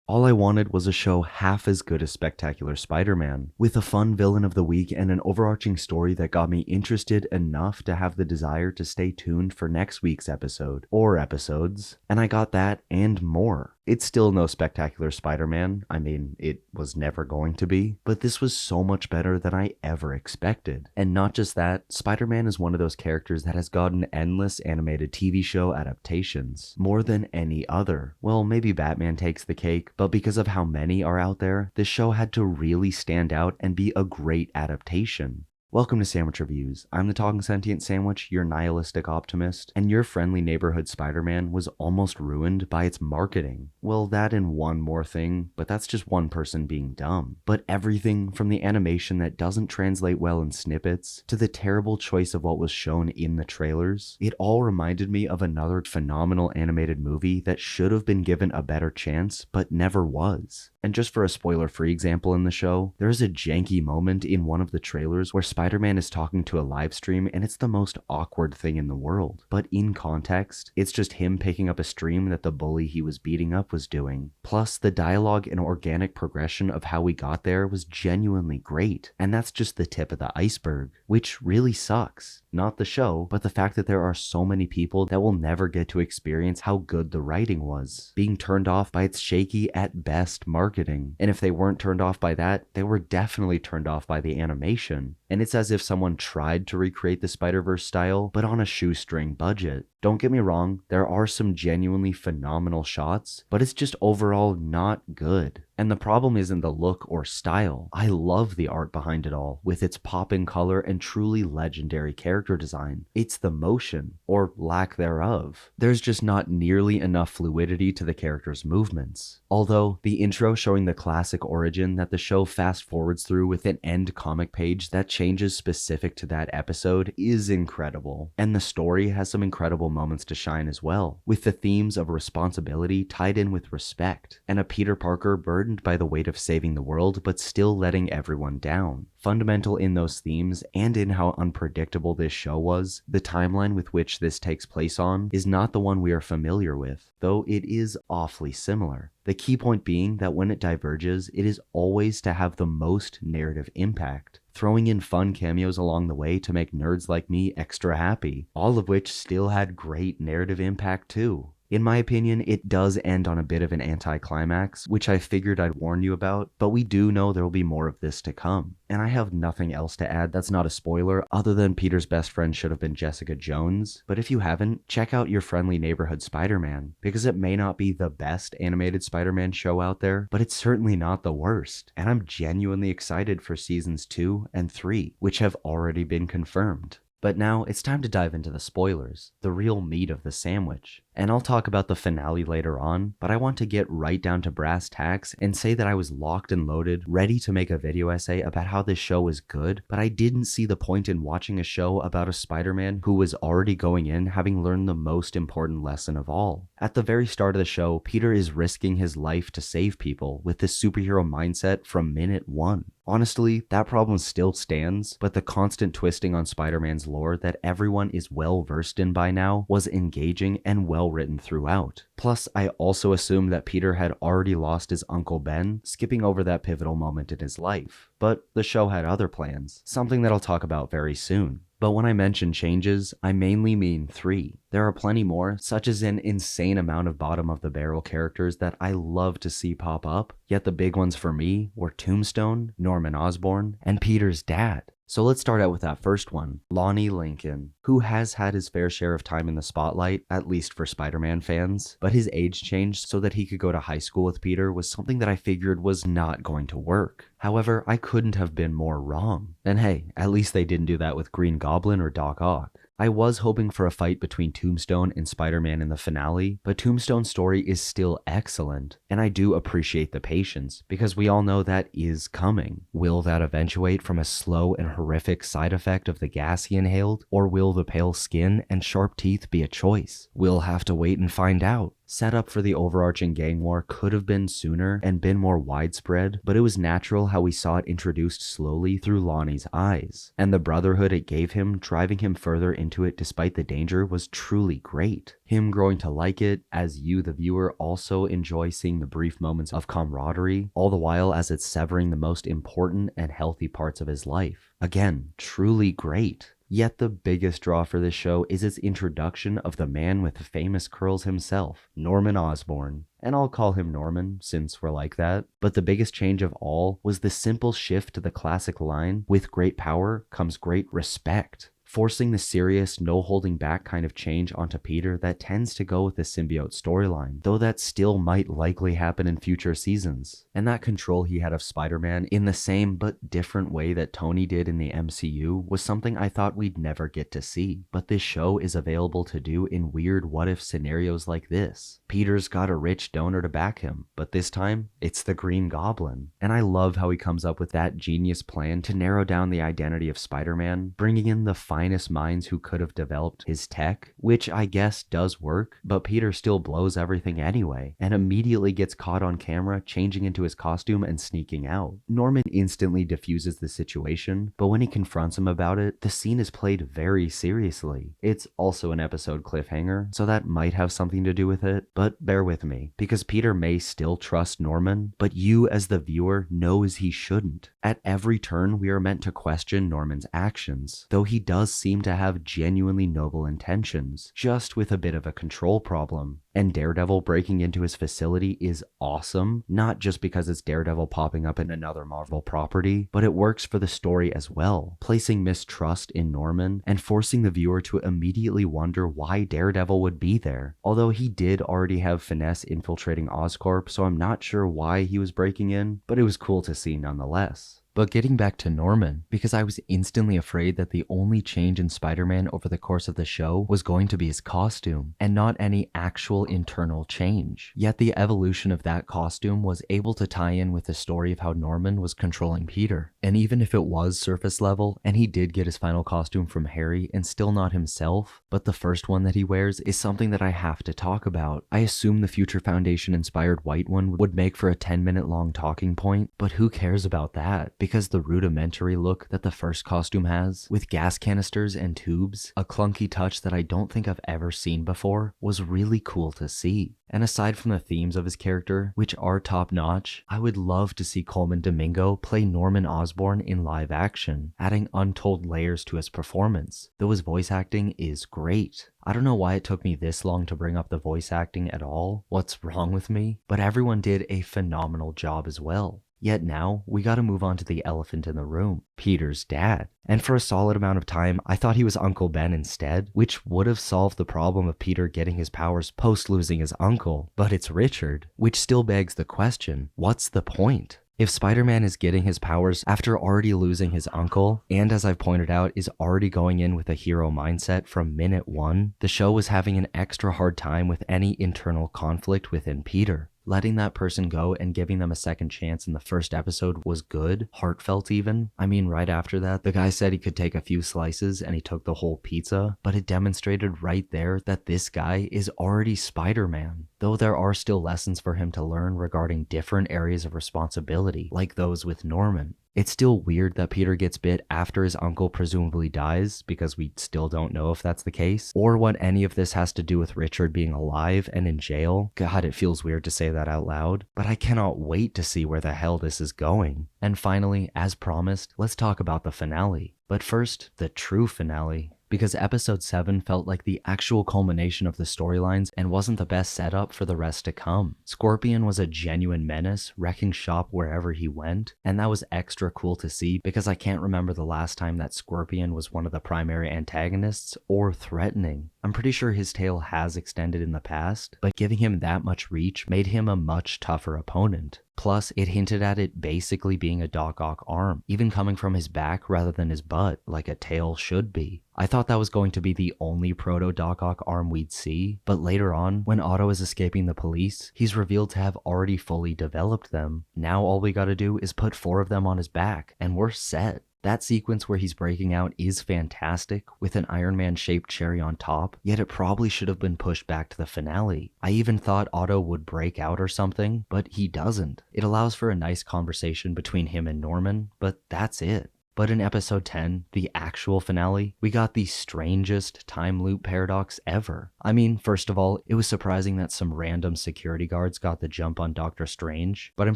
All I wanted was a show half as good as Spectacular Spider-Man, with a fun villain of the week and an overarching story that got me interested enough to have the desire to stay tuned for next week's episode, or episodes, and I got that and more. It's still no Spectacular Spider-Man, I mean, it was never going to be, but this was so much better than I ever expected. And not just that, Spider-Man is one of those characters that has gotten endless animated TV show adaptations, more than any other. Well, maybe Batman takes the cake, but because of how many are out there, this show had to really stand out and be a great adaptation. Welcome to Sandwich Reviews. I'm the Talking Sentient Sandwich, your nihilistic optimist, and your friendly neighborhood Spider-Man was almost ruined by its marketing. Well, that and one more thing, but that's just one person being dumb. But everything from the animation that doesn't translate well in snippets, to the terrible choice of what was shown in the trailers, it all reminded me of another phenomenal animated movie that should have been given a better chance, but never was. And just for a spoiler-free example in the show, there is a janky moment in one of the trailers where Spider-Man is talking to a live stream and it's the most awkward thing in the world. But in context, it's just him picking up a stream that the bully he was beating up was doing. Plus, the dialogue and organic progression of how we got there was genuinely great. And that's just the tip of the iceberg, which really sucks. Not the show, but the fact that there are so many people that will never get to experience how good the writing was, being turned off by its shaky at best marketing. And if they weren't turned off by that, they were definitely turned off by the animation. And it's as if someone tried to recreate the Spider-Verse style, but on a shoestring budget. Don't get me wrong, there are some genuinely phenomenal shots, but it's just overall not good. And the problem isn't the look or style. I love the art behind it all, with its popping color and truly legendary character design. It's the motion, or lack thereof. There's just not nearly enough fluidity to the character's movements. Although, the intro showing the classic origin that the show fast forwards through with an end comic page that changes specific to that episode is incredible. And the story has some incredible moments to shine as well, with the themes of responsibility tied in with respect, and a Peter Parker burdened by the weight of saving the world but still letting everyone down. Fundamental in those themes and in how unpredictable this show was, the timeline with which this takes place on is not the one we are familiar with, though it is awfully similar. The key point being that when it diverges, it is always to have the most narrative impact, throwing in fun cameos along the way to make nerds like me extra happy, all of which still had great narrative impact too. In my opinion, it does end on a bit of an anticlimax, which I figured I'd warn you about, but we do know there will be more of this to come. And I have nothing else to add that's not a spoiler, other than Peter's best friend should have been Jessica Jones. But if you haven't, check out your friendly neighborhood Spider-Man, because it may not be the best animated Spider-Man show out there, but it's certainly not the worst. And I'm genuinely excited for seasons 2 and 3, which have already been confirmed. But now it's time to dive into the spoilers, the real meat of the sandwich. And I'll talk about the finale later on, but I want to get right down to brass tacks and say that I was locked and loaded, ready to make a video essay about how this show is good, but I didn't see the point in watching a show about a Spider-Man who was already going in having learned the most important lesson of all. At the very start of the show, Peter is risking his life to save people with this superhero mindset from minute 1. Honestly, that problem still stands, but the constant twisting on Spider-Man's lore that everyone is well versed in by now was engaging and well written throughout. Plus, I also assumed that Peter had already lost his Uncle Ben, skipping over that pivotal moment in his life. But the show had other plans, something that I'll talk about very soon. But when I mention changes, I mainly mean 3. There are plenty more, such as an insane amount of bottom-of-the-barrel characters that I love to see pop up, yet the big ones for me were Tombstone, Norman Osborn, and Peter's dad. So let's start out with that first one, Lonnie Lincoln, who has had his fair share of time in the spotlight, at least for Spider-Man fans, but his age change so that he could go to high school with Peter was something that I figured was not going to work. However, I couldn't have been more wrong. And hey, at least they didn't do that with Green Goblin or Doc Ock. I was hoping for a fight between Tombstone and Spider-Man in the finale, but Tombstone's story is still excellent, and I do appreciate the patience, because we all know that is coming. Will that eventuate from a slow and horrific side effect of the gas he inhaled, or will the pale skin and sharp teeth be a choice? We'll have to wait and find out. Setup for the overarching gang war could have been sooner and been more widespread, but it was natural how we saw it introduced slowly through Lonnie's eyes. And the brotherhood it gave him, driving him further into it despite the danger, was truly great. Him growing to like it, as you, the viewer, also enjoy seeing the brief moments of camaraderie, all the while as it's severing the most important and healthy parts of his life. Again, truly great. Yet the biggest draw for this show is its introduction of the man with the famous curls himself, Norman Osborn. And I'll call him Norman, since we're like that. But the biggest change of all was the simple shift to the classic line, "With great power comes great respect," forcing the serious, no-holding-back kind of change onto Peter that tends to go with the symbiote storyline, though that still might likely happen in future seasons. And that control he had of Spider-Man in the same but different way that Tony did in the MCU was something I thought we'd never get to see, but this show is available to do in weird what-if scenarios like this. Peter's got a rich donor to back him, but this time, it's the Green Goblin. And I love how he comes up with that genius plan to narrow down the identity of Spider-Man, bringing in the finest minds who could have developed his tech, which I guess does work, but Peter still blows everything anyway, and immediately gets caught on camera changing into his costume and sneaking out. Norman instantly diffuses the situation, but when he confronts him about it, the scene is played very seriously. It's also an episode cliffhanger, so that might have something to do with it, but bear with me, because Peter may still trust Norman, but you as the viewer knows he shouldn't. At every turn, we are meant to question Norman's actions, though he does seem to have genuinely noble intentions, just with a bit of a control problem. And Daredevil breaking into his facility is awesome, not just because it's Daredevil popping up in another Marvel property, but it works for the story as well, placing mistrust in Norman and forcing the viewer to immediately wonder why Daredevil would be there. Although he did already have Finesse infiltrating Oscorp, so I'm not sure why he was breaking in, but it was cool to see nonetheless. But getting back to Norman, because I was instantly afraid that the only change in Spider-Man over the course of the show was going to be his costume, and not any actual internal change. Yet the evolution of that costume was able to tie in with the story of how Norman was controlling Peter. And even if it was surface level, and he did get his final costume from Harry and still not himself, but the first one that he wears is something that I have to talk about. I assume the future Foundation-inspired white one would make for a 10-minute long talking point, but who cares about that? Because the rudimentary look that the first costume has, with gas canisters and tubes, a clunky touch that I don't think I've ever seen before, was really cool to see. And aside from the themes of his character, which are top-notch, I would love to see Coleman Domingo play Norman Osborn in live action, adding untold layers to his performance, though his voice acting is great. I don't know why it took me this long to bring up the voice acting at all, what's wrong with me, but everyone did a phenomenal job as well. Yet now, we gotta move on to the elephant in the room, Peter's dad. And for a solid amount of time, I thought he was Uncle Ben instead, which would have solved the problem of Peter getting his powers post losing his uncle, but it's Richard, which still begs the question, what's the point? If Spider-Man is getting his powers after already losing his uncle, and as I've pointed out, is already going in with a hero mindset from minute one, the show was having an extra hard time with any internal conflict within Peter. Letting that person go and giving them a second chance in the first episode was good, heartfelt even. I mean, right after that, the guy said he could take a few slices and he took the whole pizza, but it demonstrated right there that this guy is already Spider-Man. Though there are still lessons for him to learn regarding different areas of responsibility, like those with Norman. It's still weird that Peter gets bit after his uncle presumably dies, because we still don't know if that's the case, or what any of this has to do with Richard being alive and in jail. God, it feels weird to say that out loud, but I cannot wait to see where the hell this is going. And finally, as promised, let's talk about the finale. But first, the true finale. Because episode 7 felt like the actual culmination of the storylines and wasn't the best setup for the rest to come. Scorpion was a genuine menace, wrecking shop wherever he went, and that was extra cool to see because I can't remember the last time that Scorpion was one of the primary antagonists or threatening. I'm pretty sure his tail has extended in the past, but giving him that much reach made him a much tougher opponent. Plus, it hinted at it basically being a Doc Ock arm, even coming from his back rather than his butt, like a tail should be. I thought that was going to be the only proto-Doc Ock arm we'd see, but later on, when Otto is escaping the police, he's revealed to have already fully developed them. Now all we gotta do is put 4 of them on his back, and we're set. That sequence where he's breaking out is fantastic, with an Iron Man shaped cherry on top, yet it probably should have been pushed back to the finale. I even thought Otto would break out or something, but he doesn't. It allows for a nice conversation between him and Norman, but that's it. But in episode 10, the actual finale, we got the strangest time loop paradox ever. I mean, first of all, it was surprising that some random security guards got the jump on Doctor Strange, but I'm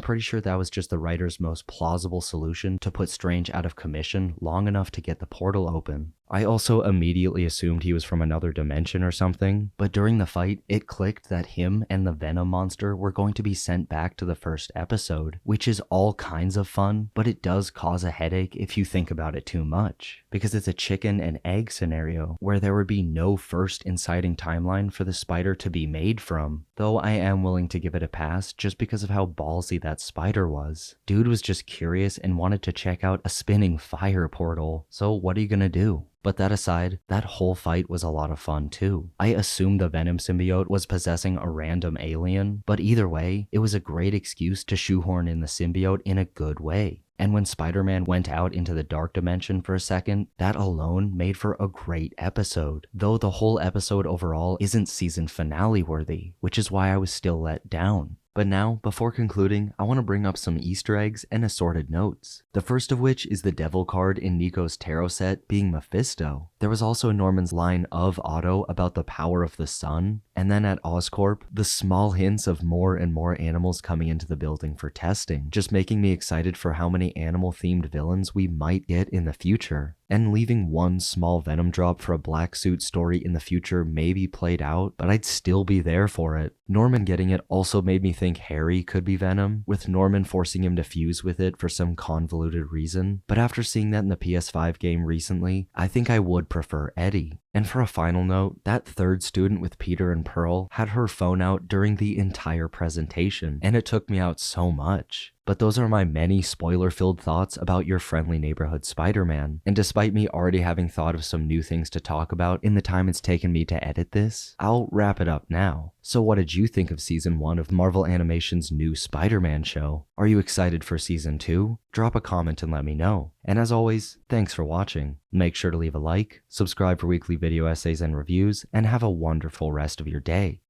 pretty sure that was just the writer's most plausible solution to put Strange out of commission long enough to get the portal open. I also immediately assumed he was from another dimension or something, but during the fight, it clicked that him and the Venom monster were going to be sent back to the first episode, which is all kinds of fun, but it does cause a headache if you think about it too much, because it's a chicken and egg scenario where there would be no first inciting timeline for the spider to be made from, though I am willing to give it a pass just because of how ballsy that spider was. Dude was just curious and wanted to check out a spinning fire portal, so what are you gonna do? But that aside, that whole fight was a lot of fun too. I assumed the Venom symbiote was possessing a random alien, but either way, it was a great excuse to shoehorn in the symbiote in a good way. And when Spider-Man went out into the dark dimension for a second, that alone made for a great episode. Though the whole episode overall isn't season finale worthy, which is why I was still let down. But now, before concluding, I want to bring up some Easter eggs and assorted notes. The first of which is the devil card in Nico's tarot set being Mephisto. There was also Norman's line of Otto about the power of the sun, and then at Oscorp, the small hints of more and more animals coming into the building for testing, just making me excited for how many animal-themed villains we might get in the future. And leaving one small Venom drop for a black suit story in the future may be played out, but I'd still be there for it. Norman getting it also made me think Harry could be Venom, with Norman forcing him to fuse with it for some convoluted reason. But after seeing that in the PS5 game recently, I think I would prefer Eddie. And for a final note, that third student with Peter and Pearl had her phone out during the entire presentation, and it took me out so much. But those are my many spoiler-filled thoughts about your friendly neighborhood Spider-Man. And despite me already having thought of some new things to talk about in the time it's taken me to edit this, I'll wrap it up now. So what did you think of Season 1 of Marvel Animation's new Spider-Man show? Are you excited for Season 2? Drop a comment and let me know. And as always, thanks for watching. Make sure to leave a like, subscribe for weekly video essays and reviews, and have a wonderful rest of your day.